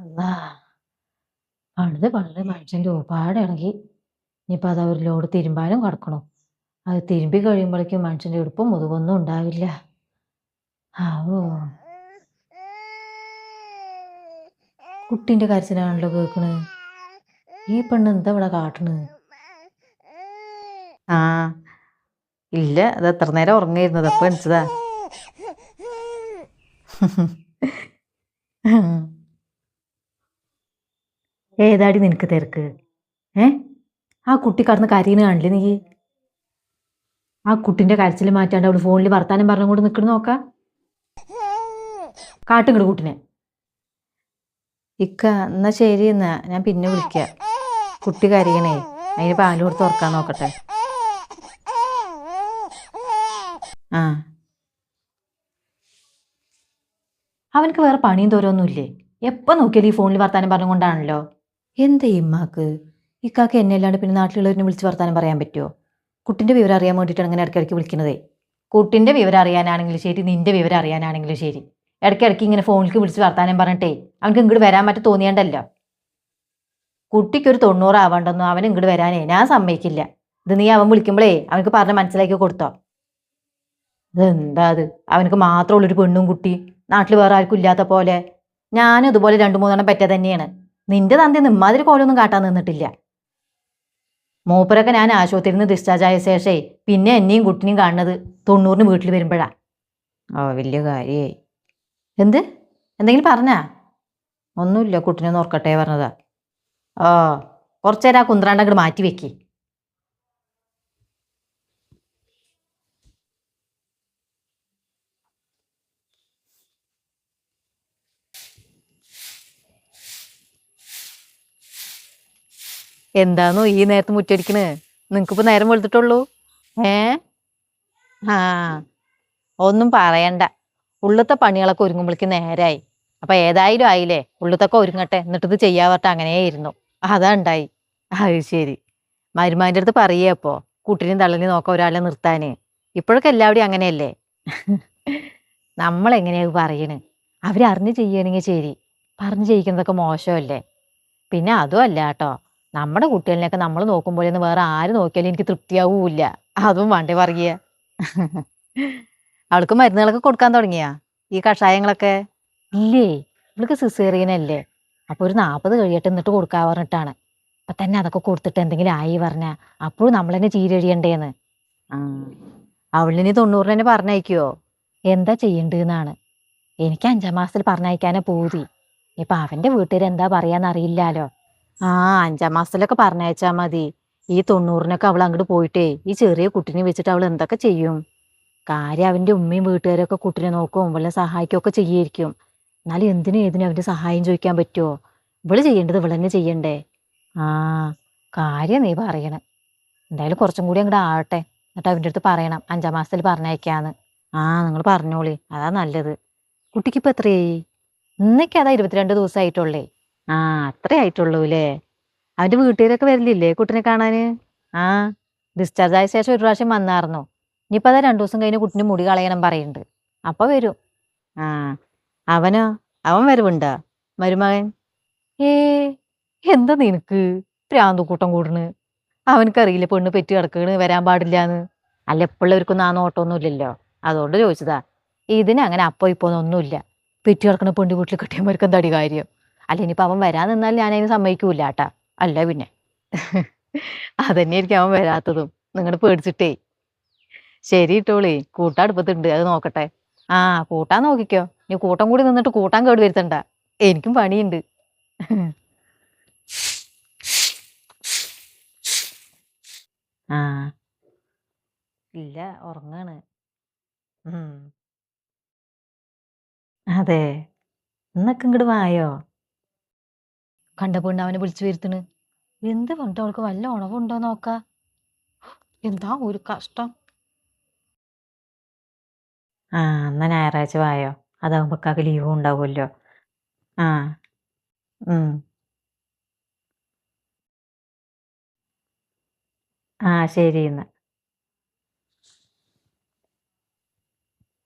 അല്ലാ പണിത് മനുഷ്യൻ്റെ ഉപ്പാടെ ഇനിയിപ്പോൾ അതാ ഒരു ലോഡ് തിരുമ്പാനും കിടക്കണു. അത് തിരുമ്പി കഴിയുമ്പോഴേക്കും മനുഷ്യൻ്റെ ഇടുപ്പും മുതുകൊന്നും ഉണ്ടാവില്ല. ആവോ കുട്ടീൻ്റെ കരച്ചിലാണല്ലോ കേൾക്കണ്. ഈ പെണ്ണ് എന്താ ഇവിടെ കാട്ടണ്? ആ ഇല്ല, അത് എത്ര നേരം ഉറങ്ങായിരുന്നത്, അപ്പം എണിച്ചതാ. ഏതാടി നിനക്ക് തിരക്ക്? ഏ ആ കുട്ടി കടന്ന് കരയുന്ന കാണില്ലേ നീ? ആ കുട്ടിൻ്റെ കരച്ചിൽ മാറ്റാണ്ട് അവള് ഫോണിൽ വർത്താനം പറഞ്ഞുകൊണ്ട് നിൽക്കണ നോക്കാം. കാട്ടുങ്ങട് കുട്ടിനെ. ഇക്ക എന്നാ ശരി, എന്നാ ഞാൻ പിന്നെ വിളിക്കാം. കുട്ടി കരയണേ, അതിന് പാല് കൊടുത്ത് ഉറക്കാൻ നോക്കട്ടെ. ആ അവനക്ക് വേറെ പണിയും തോരൊന്നുമില്ലേ? എപ്പോൾ നോക്കിയാലും ഈ ഫോണിൽ വർത്താനം പറഞ്ഞുകൊണ്ടാണല്ലോ. എന്താ ഇമ്മാക്ക്? ഇക്കാക്ക് എന്നെ അല്ലാണ്ട് പിന്നെ നാട്ടിലുള്ളവരിനെ വിളിച്ച് വർത്താനം പറയാൻ പറ്റുമോ? കുട്ടിൻ്റെ വിവരം അറിയാൻ വേണ്ടിയിട്ടാണ് ഇങ്ങനെ ഇടയ്ക്കിടയ്ക്ക് വിളിക്കുന്നതേ. കുട്ടിൻ്റെ വിവരം അറിയാനാണെങ്കിലും ശരി, നിൻ്റെ വിവരം അറിയാനാണെങ്കിലും ശരി, ഇടയ്ക്കിടയ്ക്ക് ഇങ്ങനെ ഫോണിലേക്ക് വിളിച്ച് വർത്താനം പറഞ്ഞിട്ടേ അവനക്ക് ഇങ്ങോട്ട് വരാൻ പറ്റി തോന്നിയണ്ടല്ലോ. കുട്ടിക്കൊരു 90 ആവണ്ടെന്നോ അവൻ ഇങ്ങോട്ട് വരാനേ ഞാൻ സമ്മതിക്കില്ല. ഇത് നീ അവൻ വിളിക്കുമ്പോഴേ അവനക്ക് പറഞ്ഞ് മനസ്സിലാക്കി കൊടുത്തോ. ഇതെന്താ അത്, അവനക്ക് മാത്രമുള്ളൊരു പെണ്ണും കുട്ടി, നാട്ടിൽ വേറെ ആർക്കും ഇല്ലാത്ത പോലെ. ഞാനും ഇതുപോലെ 2-3 പറ്റ തന്നെയാണ്. നിന്റെ തന്തി ഇമ്മാതിരി കോലൊന്നും കാട്ടാൻ നിന്നിട്ടില്ല. മൂപ്പരൊക്കെ ഞാൻ ആശുപത്രിയിൽ നിന്ന് ഡിസ്ചാർജ് ആയ ശേഷേ പിന്നെ എന്നെയും കുട്ടിനെയും കാണുന്നത് 90 വീട്ടിൽ വരുമ്പോഴാ. ഓ വലിയ കാര്യായി. എന്ത് എന്തെങ്കിലും പറഞ്ഞാ? ഒന്നുമില്ല, കുട്ടിനെ നോർക്കട്ടെ പറഞ്ഞതാ. ഓ കുറച്ചേരം ആ കുന്ത്രാണ്ട് അങ്ങോട്ട് മാറ്റി വെക്കി. എന്താന്നോ ഈ നേരത്ത് മുറ്റടിക്കണ്? നിങ്ങൾക്കിപ്പോൾ നേരം വെളുത്തിട്ടുള്ളൂ. ഏ ആ ഒന്നും പറയണ്ട, ഉള്ളത്തെ പണികളൊക്കെ ഒരുങ്ങുമ്പോഴേക്ക് നേരായി. അപ്പം ഏതായാലും ആയില്ലേ, ഉള്ളത്തൊക്കെ ഒരുങ്ങട്ടെ, എന്നിട്ടിത് ചെയ്യാവട്ടെ അങ്ങനെയായിരുന്നു. അതാ ഉണ്ടായി. അത് ശരി. മരുമാൻ്റെ അടുത്ത് പറയേ അപ്പോൾ കുട്ടിനെയും തള്ളനെയും നോക്കാൻ ഒരാളെ നിർത്താന്. ഇപ്പോഴൊക്കെ എല്ലാവരും അങ്ങനെയല്ലേ. നമ്മളെങ്ങനെയാ പറയണ്? അവരറിഞ്ഞ് ചെയ്യണമെങ്കിൽ ശരി, പറഞ്ഞ് ചെയ്യിക്കുന്നതൊക്കെ മോശമല്ലേ. പിന്നെ അതും അല്ല കേട്ടോ, നമ്മുടെ കുട്ടികളിനെയൊക്കെ നമ്മൾ നോക്കുമ്പോഴേന്ന് വേറെ ആര് നോക്കിയാലും എനിക്ക് തൃപ്തിയാവൂല്ല. അതും വേണ്ടേ പറയുക. അവൾക്ക് മരുന്നുകളൊക്കെ കൊടുക്കാൻ തുടങ്ങിയാ ഈ കഷായങ്ങളൊക്കെ? ഇല്ലേ, ഇവൾക്ക് സിസേറിയനല്ലേ. അപ്പോൾ ഒരു 40 കഴിയട്ടെ എന്നിട്ട് കൊടുക്കാൻ പറഞ്ഞിട്ടാണ്. അപ്പം തന്നെ അതൊക്കെ കൊടുത്തിട്ട് എന്തെങ്കിലും ആയി പറഞ്ഞാൽ അപ്പോഴും നമ്മൾ തന്നെ ചീരഴിയണ്ടേന്ന്. ആ അവളിനി 90 തന്നെ പറഞ്ഞയക്കുവോ? എന്താ ചെയ്യണ്ടെന്നാണ്. എനിക്ക് 5-ാം മാസത്തിൽ പറഞ്ഞയക്കാനേ പൂതി. ഇപ്പം അവൻ്റെ വീട്ടുകാർ എന്താ പറയാന്നറിയില്ലാലോ. ആ 5-ാം മാസത്തിലൊക്കെ പറഞ്ഞയച്ചാൽ മതി. ഈ 90-നൊക്കെ അവൾ അങ്ങോട്ട് പോയിട്ടേ ഈ ചെറിയ കുട്ടീനെ വെച്ചിട്ട് അവൾ എന്തൊക്കെ ചെയ്യും? കാര്യം അവൻ്റെ ഉമ്മയും വീട്ടുകാരൊക്കെ കുട്ടീനെ നോക്കും, വല്ല സഹായിക്കുകയൊക്കെ ചെയ്യായിരിക്കും. എന്നാലും എന്തിനും ഏതിനും അവൻ്റെ സഹായം ചോദിക്കാൻ പറ്റുമോ? ഇവള് ചെയ്യേണ്ടത് ഇവൾ തന്നെ ചെയ്യണ്ടേ. ആ കാര്യം നീ പറയണ. എന്തായാലും കുറച്ചും കൂടി അങ്ങോട്ട് ആവട്ടെ, എന്നിട്ട് അവൻ്റെ അടുത്ത് പറയണം 5-ാം മാസത്തിൽ പറഞ്ഞയക്കാന്ന്. ആ നിങ്ങൾ പറഞ്ഞോളി, അതാ നല്ലത്. കുട്ടിക്കിപ്പോൾ എത്രയായി? ഇന്നേക്ക് അതാ 22 ദിവസമായിട്ടുള്ളേ. ആ അത്രേ ആയിട്ടുള്ളൂ അല്ലേ. അവൻ്റെ വീട്ടുകാരൊക്കെ വരില്ലേ കുട്ടിനെ കാണാന്? ആ ഡിസ്ചാർജ് ആയ ശേഷം ഒരു പ്രാവശ്യം വന്നായിരുന്നു. ഇനിയിപ്പോൾ അതാ 2 ദിവസം കഴിഞ്ഞ് കുട്ടിന് മുടി കളയണം പറയുന്നുണ്ട്. അപ്പോൾ വരും. ആ അവനോ? അവൻ വരവുണ്ടാ മരുമകൻ? ഏ എന്താ നിനക്ക് പ്രാന്തുകൂട്ടം കൂടണ്? അവനക്കറിയില്ല പെണ്ണ് പെറ്റ് കിടക്കണ് വരാൻ പാടില്ലാന്ന്? അല്ല എപ്പോഴുള്ളവർക്കൊന്നും ആ നോട്ടമൊന്നും ഇല്ലല്ലോ, അതുകൊണ്ട് ചോദിച്ചതാ. ഇതിനങ്ങനെ അപ്പോ ഇപ്പോന്നൊന്നുമില്ല. പെറ്റ് കിടക്കണ പെണ്ണ് വീട്ടിൽ കെട്ടിയവർക്ക് എന്താടി കാര്യം? അല്ല ഇനിയിപ്പോൾ അവൻ വരാൻ നിന്നാൽ ഞാനതിന് സമ്മതിക്കൂല കേട്ടാ. അല്ല പിന്നെ അതന്നെയായിരിക്കും അവൻ വരാത്തതും, നിങ്ങളുടെ പേടിച്ചിട്ടേ. ശരി ഇട്ടോളി, കൂട്ടടുപ്പത്തുണ്ട്, അത് നോക്കട്ടെ. ആ കൂട്ടാൻ നോക്കിക്കോ. നീ കൂട്ടം കൂടി നിന്നിട്ട് കൂട്ടാൻ കേട് വരുത്തണ്ട, എനിക്കും പണിയുണ്ട്. ആ ഇല്ല, ഉറങ്ങാണ്. അതെ, എന്നൊക്കെ ഇങ്ങോട്ട് വായോ. കണ്ട പെണ്ണ് അവനെ വിളിച്ചു വരുത്തണ്. എന്ത് പറഞ്ഞിട്ട് അവൾക്ക് വല്ല ഉണവുണ്ടോ നോക്കാ. എന്താ ഒരു കഷ്ടം. ആ എന്നാ ഞായറാഴ്ച വായോ, അതാവുമ്പോ കാക്ക് ലീവും ഉണ്ടാവുമല്ലോ. ആ ഉം ആ ശരി എന്നാ.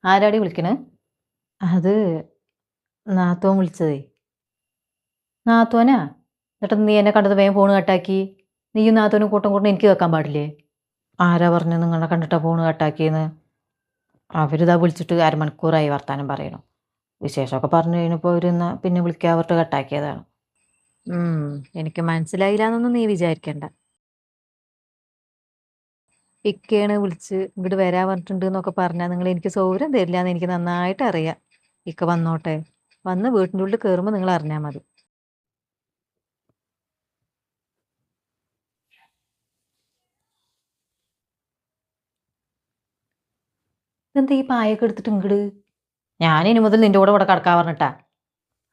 ആരാടി വിളിക്കണ്? അത് നാത്തോൻ വിളിച്ചതേ. നാത്തോനാ? എന്നിട്ട് നീ എന്നെ കണ്ടത് വേഗം ഫോണ് കട്ടാക്കി. നീയും നാത്തോനും കൂട്ടം കൂട്ടം എനിക്ക് കേൾക്കാൻ പാടില്ലേ? ആരാ പറഞ്ഞു നിങ്ങളെ കണ്ടിട്ടാ ഫോണ് കട്ടാക്കിയെന്ന്? അവരിതാ വിളിച്ചിട്ട് അരമണിക്കൂറായി വർത്താനം പറയണു. വിശേഷമൊക്കെ പറഞ്ഞു കഴിഞ്ഞപ്പോൾ അവർ പിന്നെ വിളിക്കാൻ പറഞ്ഞിട്ട് കട്ടാക്കിയതാണ്. എനിക്ക് മനസ്സിലായില്ലാന്നൊന്നും നീ വിചാരിക്കണ്ട. ഇക്കയാണ് വിളിച്ച് ഇങ്ങോട്ട് വരാൻ പറഞ്ഞിട്ടുണ്ട് എന്നൊക്കെ പറഞ്ഞാൽ നിങ്ങൾ എനിക്ക് സൗകര്യം തരില്ല എന്ന് എനിക്ക് നന്നായിട്ട് അറിയാം. ഇക്ക വന്നോട്ടെ, വന്ന് വീട്ടിൻ്റെ ഉള്ളിൽ കയറുമ്പോൾ നിങ്ങൾ അറിഞ്ഞാൽ മതി. എന്താ ഈ പായൊക്കെ എടുത്തിട്ട് ഇങ്ങട്? ഞാനിനി മുതൽ നിന്റെ കൂടെ ഇവിടെ കിടക്കാൻ പറഞ്ഞിട്ടാ.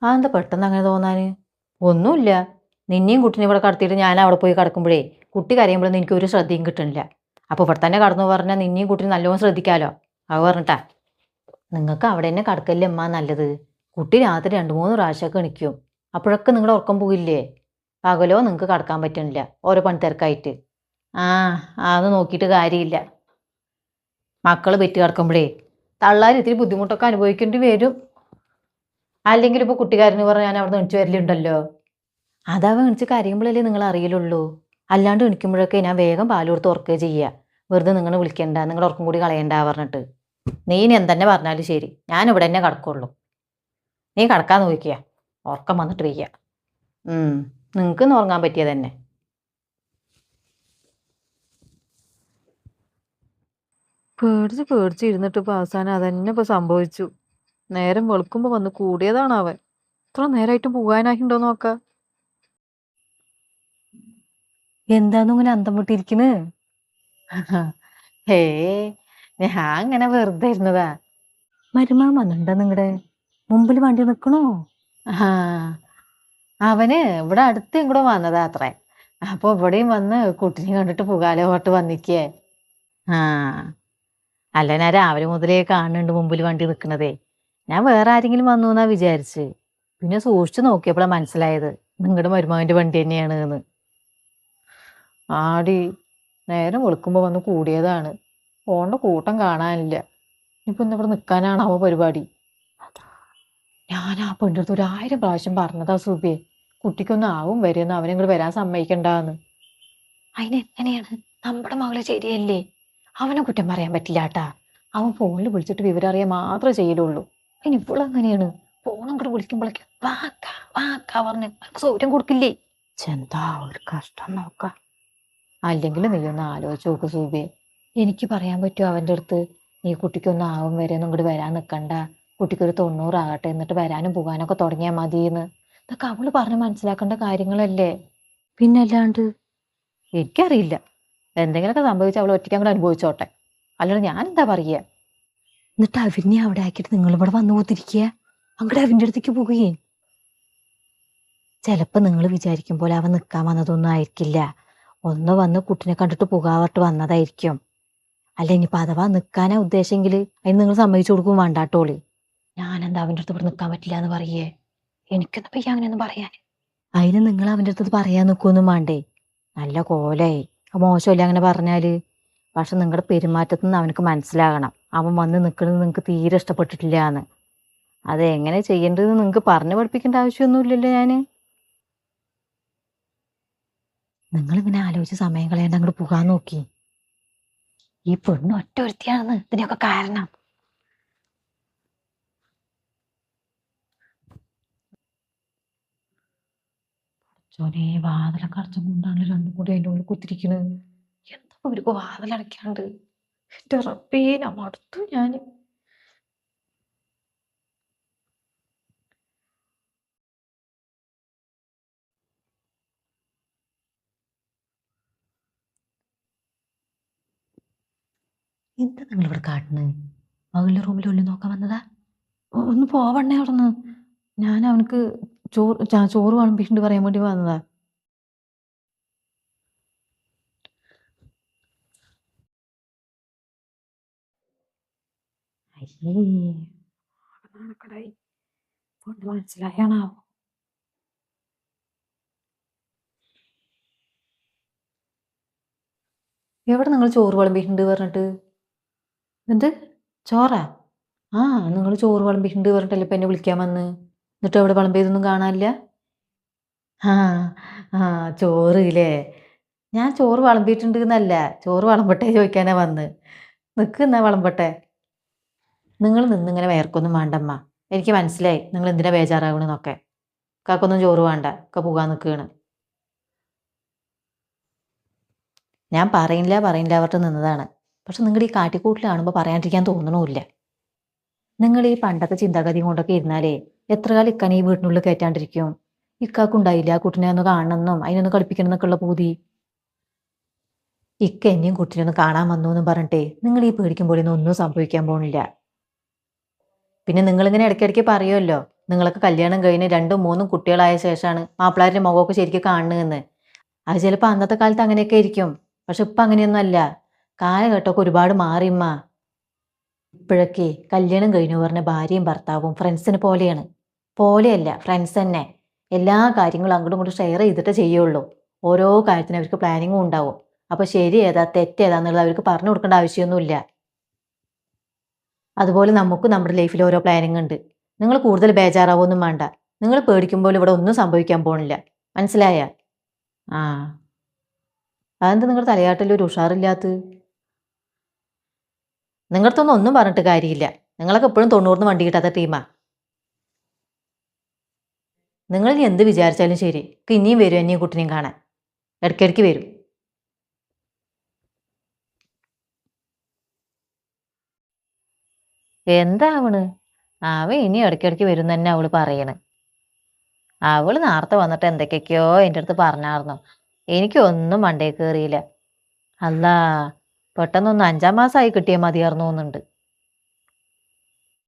എന്താ പെട്ടെന്ന് അങ്ങനെ തോന്നാന്? ഒന്നുമില്ല. നിന്നെയും കുട്ടീനെ ഇവിടെ കടത്തിയിട്ട് ഞാൻ അവിടെ പോയി കിടക്കുമ്പോഴേ കുട്ടി കരയുമ്പോഴൊന്നും എനിക്ക് ഒരു ശ്രദ്ധയും കിട്ടണില്ല. അപ്പോൾ ഇവിടെ തന്നെ കടന്നു പറഞ്ഞാൽ നിന്നെയും കുട്ടീനെ നല്ലോണം ശ്രദ്ധിക്കാമല്ലോ. അത് പറഞ്ഞിട്ടാ. നിങ്ങൾക്ക് അവിടെ തന്നെ കടക്കല്ലേ അമ്മ നല്ലത്. കുട്ടി രാത്രി 2-3 പ്രാവശ്യമൊക്കെ എണിക്കും. അപ്പോഴൊക്കെ നിങ്ങളുടെ ഉറക്കം പോയില്ലേ? പകലോ നിങ്ങൾക്ക് കടക്കാൻ പറ്റണില്ല ഓരോ പണിത്തിരക്കായിട്ട്. ആ അതൊന്നും നോക്കിയിട്ട് കാര്യമില്ല. മക്കൾ പെറ്റ് കിടക്കുമ്പോഴേ തള്ളാർ ഇത്തിരി ബുദ്ധിമുട്ടൊക്കെ അനുഭവിക്കേണ്ടി വരും. അല്ലെങ്കിൽ ഇപ്പോൾ കുട്ടിക്കാരന് പറഞ്ഞാൽ ഞാൻ അവിടെ എണിച്ച് വരലുണ്ടല്ലോ. അതാ എണിച്ച് കരയുമ്പോഴല്ലേ നിങ്ങൾ അറിയലുള്ളൂ. അല്ലാണ്ട് എണിക്കുമ്പോഴൊക്കെ ഞാൻ വേഗം പാൽ കൊടുത്ത് ഉറക്കുക ചെയ്യുക. വെറുതെ നിങ്ങൾ വിളിക്കണ്ട, നിങ്ങളുടെ ഉറക്കം കൂടി കളയണ്ട പറഞ്ഞിട്ട്. നീ ഇനി എന്തെന്നെ പറഞ്ഞാലും ശരി, ഞാൻ ഇവിടെ തന്നെ കിടക്കുള്ളൂ. നീ കിടക്കാൻ നോക്കിയ ഉറക്കം വന്നിട്ട് വയ്യ. നിങ്ങൾക്ക് ഇന്ന് ഉറങ്ങാൻ പറ്റിയത് തന്നെ. പേടിച്ച് പേടിച്ച് ഇരുന്നിട്ട് ഇപ്പോൾ അവസാനം അതന്നെ ഇപ്പോൾ സംഭവിച്ചു. നേരം വെളുക്കുമ്പോൾ വന്ന് കൂടിയതാണ് അവൻ. ഇത്ര നേരമായിട്ടും പോകാനായിട്ടുണ്ടോ നോക്കാം. എന്താന്ന് ഇങ്ങനെ അന്തം വിട്ടിരിക്കണ്? ഹേ, ഞാൻ അങ്ങനെ വെറുതെ ഇരുന്നതാ. മരുമകൻ വന്നിട്ടുണ്ടോ നിങ്ങളുടെ മുമ്പിൽ വണ്ടി നിൽക്കണോ? ആ അവന് ഇവിടെ അടുത്ത് ഇങ്ങോട്ട് വന്നതാ അത്രേ. അപ്പൊ ഇവിടെയും വന്ന് കുട്ടിനെ കണ്ടിട്ട് പുകാല പോട്ട് വന്നിക്കേ. ആ അല്ല, ഞാൻ രാവിലെ മുതലേ കാണുന്നുണ്ട് മുമ്പിൽ വണ്ടി നിൽക്കണതേ. ഞാൻ വേറെ ആരെങ്കിലും വന്നു എന്നാ വിചാരിച്ച്. പിന്നെ സൂക്ഷിച്ചു നോക്കിയപ്പോഴാണ് മനസ്സിലായത് നിങ്ങളുടെ മരുമകന്റെ വണ്ടി തന്നെയാണ് എന്ന്. ആടി, നേരം വെളുക്കുമ്പോ വന്ന് കൂടിയതാണ്. പോണ്ട കൂട്ടം കാണാനില്ല. ഇപ്പൊ ഇന്നിവിടെ നിൽക്കാനാണാവോ പരിപാടി? ഞാൻ ആ പെണ്ണിൻ്റെ അടുത്ത് 1000 പ്രാവശ്യം പറഞ്ഞതാ സൂബിയെ, കുട്ടിക്കൊന്നും ആവും വരുമെന്ന്, അവനെ ഇങ്ങോട്ട് വരാൻ സമ്മതിക്കണ്ടാന്ന്. അതിനെങ്ങനെയാണ്? നമ്മുടെ മകള് ശരിയല്ലേ, അവനെ കുറ്റം പറയാൻ പറ്റില്ല കേട്ടാ. അവൻ ഫോണിൽ വിളിച്ചിട്ട് വിവരം അറിയാൻ മാത്രമേ ചെയ്യലുള്ളൂ. ഇനി ഇവളെങ്ങനെയാണ് ഫോൺ അങ്ങോട്ട് വിളിക്കുമ്പോഴേക്കും വാക്കാ വാക്കാ പറഞ്ഞ് സൗകര്യം കൊടുക്കില്ലേ? ചെന്താ ഒരു കഷ്ടം നോക്ക. അല്ലെങ്കിൽ നീ ഒന്ന് ആലോചിച്ച് നോക്ക് സൂബിയെ. എനിക്ക് പറയാൻ പറ്റുമോ അവൻ്റെ അടുത്ത്, നീ കുട്ടിക്കൊന്നും ആവും വരെ ഒന്നും ഇങ്ങോട്ട് വരാൻ നിൽക്കണ്ട, കുട്ടിക്കൊരു 90 ആകട്ടെ എന്നിട്ട് വരാനും പോകാനൊക്കെ തുടങ്ങിയാൽ മതിയെന്ന്? ഇതൊക്കെ അവള് പറഞ്ഞ് മനസ്സിലാക്കേണ്ട കാര്യങ്ങളല്ലേ. പിന്നല്ലാണ്ട്. എനിക്കറിയില്ല, എന്തെങ്കിലുമൊക്കെ സംഭവിച്ചാൽ അവൾ ഒറ്റയ്ക്ക് അങ്ങോട്ട് അനുഭവിച്ചോട്ടെ, അല്ലാണ്ട് ഞാൻ എന്താ പറയുക. എന്നിട്ട് അവനെ അവിടെ ആക്കിയിട്ട് നിങ്ങൾ ഇവിടെ വന്നു പോത്തിരിക്കുക, അങ്ങോട്ട് അവൻ്റെ അടുത്തേക്ക് പോകുകയെ. ചിലപ്പോൾ നിങ്ങൾ വിചാരിക്കും പോലെ അവൻ നിൽക്കാൻ വന്നതൊന്നും ആയിരിക്കില്ല. ഒന്ന് വന്ന് കുട്ടിനെ കണ്ടിട്ട് പുകാവട്ട് വന്നതായിരിക്കും. അല്ല ഇനിയിപ്പോൾ അഥവാ നിൽക്കാനാ ഉദ്ദേശമെങ്കിൽ അതിന് നിങ്ങൾ സമ്മതിച്ചു കൊടുക്കും വേണ്ടാട്ടോളി. ഞാനെന്താ അവൻ്റെ അടുത്ത് ഇവിടെ നിൽക്കാൻ പറ്റില്ല എന്ന് പറയേ? എനിക്കൊന്നും പയ്യ അങ്ങനെയൊന്നും പറയാൻ. അതിന് നിങ്ങൾ അവൻ്റെ അടുത്ത് പറയാൻ നിൽക്കുമൊന്നും വേണ്ടേ. നല്ല കോലായി, മോശമല്ല അങ്ങനെ പറഞ്ഞാൽ. പക്ഷെ നിങ്ങളുടെ പെരുമാറ്റത്തിൽ നിന്ന് അവനക്ക് മനസ്സിലാകണം അവൻ വന്ന് നിൽക്കുന്നത് നിങ്ങൾക്ക് തീരെ ഇഷ്ടപ്പെട്ടിട്ടില്ല എന്ന്. അത് എങ്ങനെ ചെയ്യേണ്ടതെന്ന് നിങ്ങൾക്ക് പറഞ്ഞു പഠിപ്പിക്കേണ്ട ആവശ്യമൊന്നുമില്ലല്ലോ ഞാൻ. നിങ്ങളിങ്ങനെ ആലോചിച്ച് സമയം കളയാണ്ട് അങ്ങോട്ട് പോകാൻ നോക്കി. ഈ പെണ്ണ് ഒറ്റ ഒരുത്തിയാണെന്ന് ഇതിനൊക്കെ കാരണം. ചോനെ വാതിലൊക്കെ അടച്ചും കൊണ്ടാണ് രണ്ടും കൂടി അതിൻ്റെ ഉള്ളിൽ കുത്തിരിക്കണത്. എന്താ ഇവർക്ക് വാതിലടയ്ക്കാണ്ട്? എൻ്റെ റബ്ബേ, മടുത്തു ഞാൻ. എന്താ നിങ്ങൾ ഇവിടെ കാട്ടുന്നത്? മകളുടെ റൂമിൽ ഉള്ളിൽ നോക്കാൻ വന്നതാ? ഒന്ന് പോവണ്ണേ അവിടുന്ന്. ഞാൻ അവനക്ക് ചോറ് വിളമ്പിട്ടുണ്ട് പറയാൻ വേണ്ടി വന്നതാ. അയ്യേ, നാണക്കേടായി. കൊണ്ട് മനസ്സിലായാണോ? എവിടെ നിങ്ങൾ ചോറ് വിളമ്പിട്ടുണ്ട് പറഞ്ഞിട്ട്? എന്ത് ചോറാ? ആ, നിങ്ങൾ ചോറ് വിളമ്പിട്ടുണ്ട് പറഞ്ഞിട്ടല്ലേ ഇപ്പം എന്നെ വിളിക്കാൻ വന്ന്. എന്നിട്ട് എവിടെ വിളമ്പിയതൊന്നും കാണാനില്ല? ആ ആ ചോറ് ഇല്ലേ? ഞാൻ ചോറ് വിളമ്പിയിട്ടുണ്ടെന്നല്ല. ചോറ് വിളമ്പട്ടെ ചോദിക്കാനാ വന്ന്. നിക്ക് എന്നാ വിളമ്പട്ടെ. നിങ്ങൾ നിന്നിങ്ങനെ വേർക്കൊന്നും വേണ്ടമ്മ. എനിക്ക് മനസ്സിലായി നിങ്ങൾ എന്തിനാ ബേജാറാവണെന്നൊക്കെ. ഇക്കാക്കൊന്നും ചോറ് വേണ്ട. ഇക്ക പോകാൻ നിൽക്കുകയാണ്. ഞാൻ പറയില്ല പറയില്ല പറഞ്ഞിട്ട് നിന്നതാണ്. പക്ഷെ നിങ്ങളുടെ ഈ കാട്ടിക്കൂട്ടൽ കാണുമ്പോൾ പറയാണ്ടിരിക്കാൻ തോന്നണമില്ല. നിങ്ങൾ ഈ പണ്ടത്തെ ചിന്താഗതി കൊണ്ടൊക്കെ ഇരുന്നാലേ എത്ര കാലം ഇക്കാനെ ഈ വീട്ടിനുള്ളിൽ കയറ്റാണ്ടിരിക്കും? ഇക്കാക്കുണ്ടായില്ല ആ കുട്ടിനെ ഒന്ന് കാണണമെന്നും അതിനൊന്ന് കളിപ്പിക്കണം എന്നൊക്കെ ഉള്ള പൂതി. ഇക്ക എന്നെയും കുട്ടിനെ ഒന്ന് കാണാൻ വന്നു എന്നും പറഞ്ഞിട്ടേ നിങ്ങൾ ഈ പേടിക്കുമ്പോഴൊന്നും ഒന്നും സംഭവിക്കാൻ പോണില്ല. പിന്നെ നിങ്ങളിങ്ങനെ ഇടയ്ക്കിടയ്ക്ക് പറയുമല്ലോ നിങ്ങളൊക്കെ കല്യാണം കഴിഞ്ഞ് 2ഉം 3ഉം കുട്ടികളായ ശേഷമാണ് മാപ്പിളാരുടെ മുഖമൊക്കെ ശരിക്കും കാണുന്നതെന്ന്. അത് ചിലപ്പോൾ അന്നത്തെ കാലത്ത് അങ്ങനെയൊക്കെ ആയിരിക്കും. പക്ഷെ ഇപ്പം അങ്ങനെയൊന്നും അല്ല. കാലഘട്ടമൊക്കെ ഒരുപാട് മാറിയമ്മ. ഇപ്പോഴൊക്കെ കല്യാണം കഴിഞ്ഞു പറഞ്ഞ ഭാര്യയും ഭർത്താവും ഫ്രണ്ട്സിനെ പോലെയാണ്. പോലെയല്ല ഫ്രണ്ട്സ് തന്നെ. എല്ലാ കാര്യങ്ങളും അങ്ങോട്ടും ഇങ്ങോട്ടും ഷെയർ ചെയ്തിട്ടേ ചെയ്യുള്ളൂ. ഓരോ കാര്യത്തിനും അവർക്ക് പ്ലാനിങ്ങും ഉണ്ടാവും. അപ്പോൾ ശരി ഏതാ തെറ്റ് ഏതാന്നുള്ളത് അവർക്ക് പറഞ്ഞു കൊടുക്കേണ്ട ആവശ്യമൊന്നുമില്ല. അതുപോലെ നമുക്കും നമ്മുടെ ലൈഫിൽ ഓരോ പ്ലാനിങ് ഉണ്ട്. നിങ്ങൾ കൂടുതൽ ബേജാറാവൊന്നും വേണ്ട. നിങ്ങൾ പേടിക്കുമ്പോൾ ഇവിടെ ഒന്നും സംഭവിക്കാൻ പോണില്ല. മനസ്സിലായ? ആ അതെന്താ നിങ്ങൾ തലയാട്ടിൽ ഒരു ഉഷാറില്ലാത്ത? നിങ്ങൾക്കൊന്നും ഒന്നും പറഞ്ഞിട്ട് കാര്യമില്ല. നിങ്ങളൊക്കെ എപ്പോഴും 90-ന്ന് വണ്ടി കിട്ടാത്ത ടീമാ. നിങ്ങൾ ഇനി എന്ത് വിചാരിച്ചാലും ശരി ഇനിയും വരും എന്നെയും കുട്ടിനെയും കാണാൻ. ഇടയ്ക്കിടയ്ക്ക് വരും. എന്താ അവണ്? അവൻ ഇനി ഇടയ്ക്കിടയ്ക്ക് വരും തന്നെ അവള് പറയണ്. അവള് നേരത്തെ വന്നിട്ട് എന്തൊക്കെയൊക്കെയോ എൻ്റെ അടുത്ത് പറഞ്ഞായിരുന്നു. എനിക്കൊന്നും മണ്ടേ കയറിയില്ല. അല്ലാ പെട്ടെന്നൊന്ന് 5-ാം മാസമായി കിട്ടിയാൽ മതിയായിരുന്നു എന്നുണ്ട്.